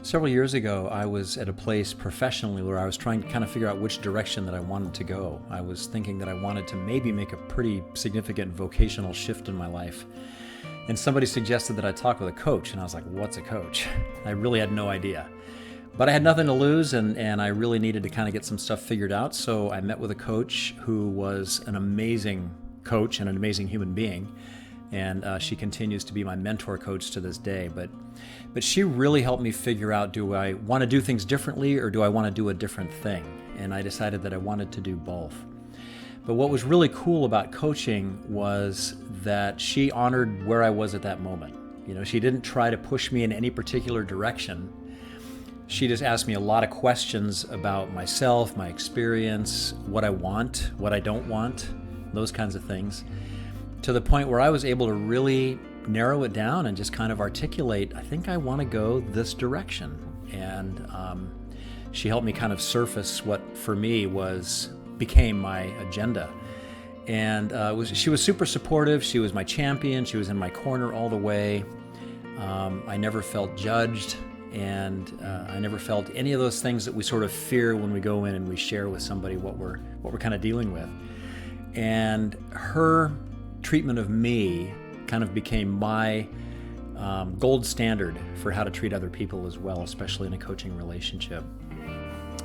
Several years ago, I was at a place professionally where I was trying to kind of figure out which direction that I wanted to go. I was thinking that I wanted to maybe make a pretty significant vocational shift in my life. And somebody suggested that I talk with a coach, and I was like, what's a coach? I really had no idea. But I had nothing to lose, and I really needed to kind of get some stuff figured out. So I met with a coach who was an amazing coach and an amazing human being. And she continues to be my mentor coach to this day. But she really helped me figure out, do I want to do things differently or do I want to do a different thing? And I decided that I wanted to do both. But what was really cool about coaching was that she honored where I was at that moment. You know, she didn't try to push me in any particular direction. She just asked me a lot of questions about myself, my experience, what I want, what I don't want, those kinds of things, to the point where I was able to really narrow it down and just kind of articulate, I think I want to go this direction. And she helped me kind of surface what for me became my agenda. And she was super supportive. She was my champion. She was in my corner all the way. I never felt judged, and I never felt any of those things that we sort of fear when we go in and we share with somebody what we're kind of dealing with. And her treatment of me kind of became my gold standard for how to treat other people as well, especially in a coaching relationship.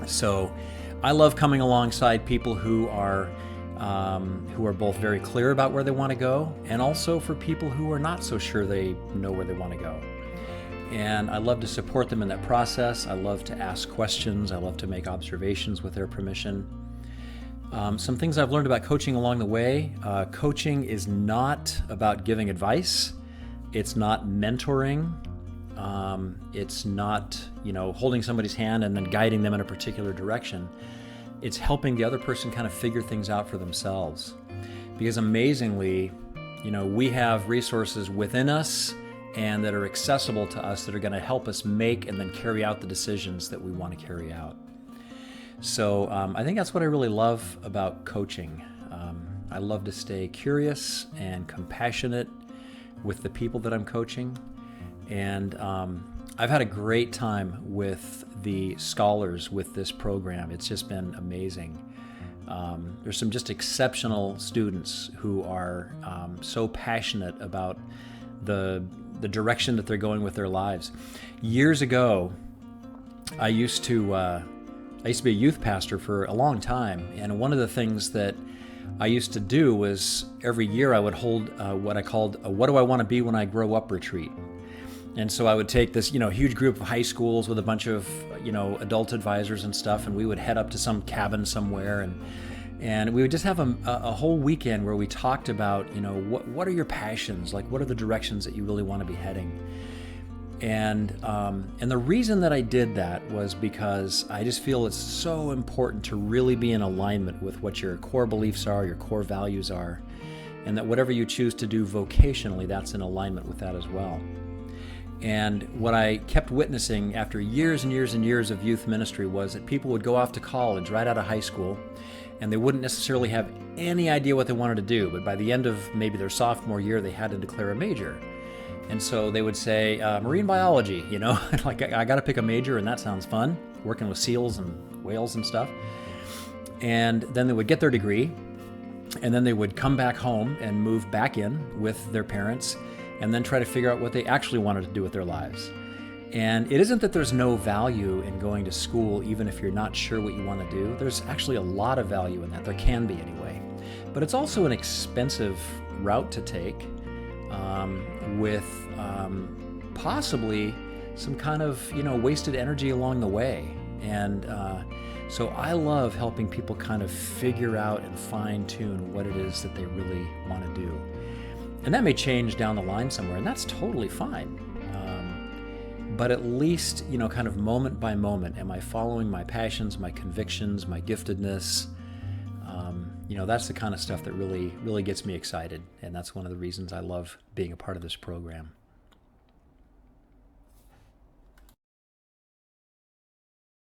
So I love coming alongside people who are both very clear about where they want to go, and also for people who are not so sure they know where they want to go. And I love to support them in that process. I love to ask questions. I love to make observations with their permission. Some things I've learned about coaching along the way. Coaching is not about giving advice. It's not mentoring. It's not, holding somebody's hand and then guiding them in a particular direction. It's helping the other person kind of figure things out for themselves. Because amazingly, we have resources within us and that are accessible to us that are going to help us make and then carry out the decisions that we want to carry out. So I think that's what I really love about coaching. I love to stay curious and compassionate with the people that I'm coaching. And I've had a great time with the scholars with this program. It's just been amazing. There's some just exceptional students who are so passionate about the direction that they're going with their lives. Years ago, I used to be a youth pastor for a long time, and one of the things that I used to do was every year I would hold what I called a "What do I want to be when I grow up" retreat. And so I would take this, huge group of high schools with a bunch of, adult advisors and stuff, and we would head up to some cabin somewhere, and we would just have a whole weekend where we talked about, what are your passions? Like, what are the directions that you really want to be heading? And the reason that I did that was because I just feel it's so important to really be in alignment with what your core beliefs are, your core values are, and that whatever you choose to do vocationally, that's in alignment with that as well. And what I kept witnessing after years and years and years of youth ministry was that people would go off to college right out of high school, and they wouldn't necessarily have any idea what they wanted to do, but by the end of maybe their sophomore year, they had to declare a major. And so they would say, marine biology, like I got to pick a major, and that sounds fun, working with seals and whales and stuff. And then they would get their degree, and then they would come back home and move back in with their parents, and then try to figure out what they actually wanted to do with their lives. And it isn't that there's no value in going to school, even if you're not sure what you want to do. There's actually a lot of value in that. There can be anyway. But it's also an expensive route to take, with possibly some kind of wasted energy along the way. And so I love helping people kind of figure out and fine-tune what it is that they really want to do. And that may change down the line somewhere, and that's totally fine. But at least, kind of moment by moment, am I following my passions, my convictions, my giftedness? That's the kind of stuff that really, really gets me excited. And that's one of the reasons I love being a part of this program.